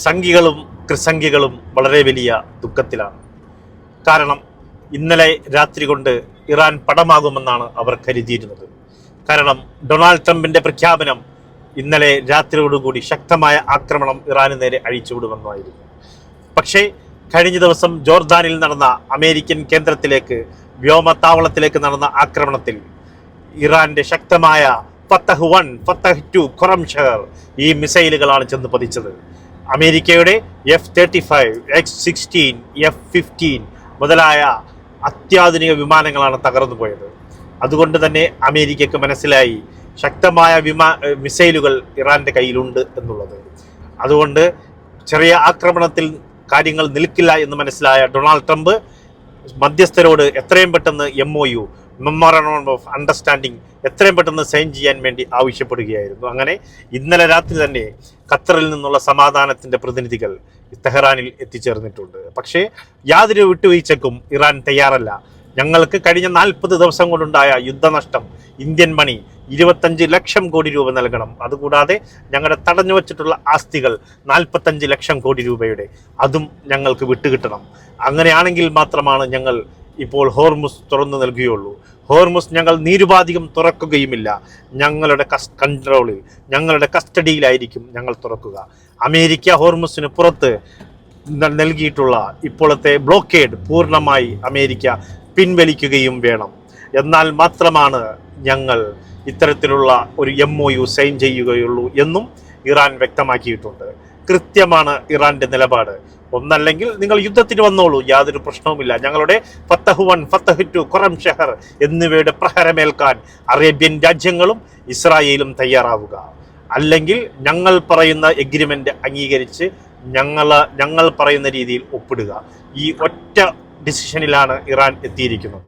സംഘികളും കൃസംഘികളും വളരെ വലിയ ദുഃഖത്തിലാണ്. കാരണം ഇന്നലെ രാത്രി കൊണ്ട് ഇറാൻ പടമാകുമെന്നാണ് അവർ കരുതിയിരുന്നത്. കാരണം ഡൊണാൾഡ് ട്രംപിന്റെ പ്രഖ്യാപനം ഇന്നലെ രാത്രിയോടുകൂടി ശക്തമായ ആക്രമണം ഇറാന് നേരെ അഴിച്ചുവിടുമെന്നായിരുന്നു. പക്ഷേ കഴിഞ്ഞ ദിവസം ജോർദാനിൽ നടന്ന അമേരിക്കൻ കേന്ദ്രത്തിലേക്ക് വ്യോമത്താവളത്തിലേക്ക് നടന്ന ആക്രമണത്തിൽ ഇറാന്റെ ശക്തമായ ഫത്തഹ് 1, ഫത്തഹ് 2, ഖുറം ഷഹർ ഈ മിസൈലുകളാണ് ചെന്ന് പതിച്ചത്. അമേരിക്കയുടെ F-35, X-16, F-15 മുതലായ അത്യാധുനിക വിമാനങ്ങളാണ് തകർന്നു പോയത്. അതുകൊണ്ട് തന്നെ അമേരിക്കക്ക് മനസ്സിലായി ശക്തമായ മിസൈലുകൾ ഇറാന്റെ കയ്യിലുണ്ട് എന്നുള്ളത്. അതുകൊണ്ട് ചെറിയ ആക്രമണത്തിൽ കാര്യങ്ങൾ നിൽക്കില്ല എന്ന് മനസ്സിലായ ഡൊണാൾഡ് ട്രംപ് മധ്യസ്ഥരോട് എത്രയും പെട്ടെന്ന് MOU, മെമ്മോറാണ്ടം ഓഫ് അണ്ടർസ്റ്റാൻഡിങ് എത്രയും പെട്ടെന്ന് സൈൻ ചെയ്യാൻ വേണ്ടി ആവശ്യപ്പെടുകയായിരുന്നു. അങ്ങനെ ഇന്നലെ രാത്രി തന്നെ ഖത്തറിൽ നിന്നുള്ള സമാധാനത്തിൻ്റെ പ്രതിനിധികൾ തെഹ്റാനിൽ എത്തിച്ചേർന്നിട്ടുണ്ട്. പക്ഷേ യാതൊരു വിട്ടുവീഴ്ചക്കും ഇറാൻ തയ്യാറല്ല. ഞങ്ങൾക്ക് കഴിഞ്ഞ 40 ദിവസം കൊണ്ടുണ്ടായ യുദ്ധനഷ്ടം ഇന്ത്യൻ മണി 25 ലക്ഷം കോടി രൂപ നൽകണം. അതുകൂടാതെ ഞങ്ങളുടെ തടഞ്ഞു വച്ചിട്ടുള്ള ആസ്തികൾ 45 ലക്ഷം കോടി രൂപയുടെ അതും ഞങ്ങൾക്ക് വിട്ടുകിട്ടണം. അങ്ങനെയാണെങ്കിൽ മാത്രമാണ് ഞങ്ങൾ ഇപ്പോൾ ഹോർമുസ് തുറന്നു നൽകുകയുള്ളൂ. ഹോർമുസ് ഞങ്ങൾ നിരുപാധികം തുറക്കുകയുമില്ല. ഞങ്ങളുടെ കൺട്രോളിൽ, ഞങ്ങളുടെ കസ്റ്റഡിയിലായിരിക്കും ഞങ്ങൾ തുറക്കുക. അമേരിക്ക ഹോർമുസിന് പുറത്ത് നൽകിയിട്ടുള്ള ഇപ്പോഴത്തെ ബ്ലോക്കേഡ് പൂർണ്ണമായി അമേരിക്ക പിൻവലിക്കുകയും വേണം. എന്നാൽ മാത്രമാണ് ഞങ്ങൾ ഇത്തരത്തിലുള്ള ഒരു MOU സൈൻ ചെയ്യുകയുള്ളൂ എന്നും ഇറാൻ വ്യക്തമാക്കിയിട്ടുണ്ട്. കൃത്യമാണ് ഇറാന്റെ നിലപാട്. ഒന്നല്ലെങ്കിൽ നിങ്ങൾ യുദ്ധത്തിന് വന്നോളൂ, യാതൊരു പ്രശ്നവുമില്ല. ഞങ്ങളുടെ ഫത്തഹ് 1, ഫത്തഹ് 2, ഖുറം ഷഹർ എന്നിവയുടെ പ്രഹരമേൽക്കാൻ അറേബ്യൻ രാജ്യങ്ങളും ഇസ്രായേലും തയ്യാറാവുക. അല്ലെങ്കിൽ ഞങ്ങൾ പറയുന്ന എഗ്രിമെന്റ് അംഗീകരിച്ച് ഞങ്ങൾ പറയുന്ന രീതിയിൽ ഒപ്പിടുക. ഈ ഒറ്റ ഡിസിഷനിലാണ് ഇറാൻ എത്തിയിരിക്കുന്നത്.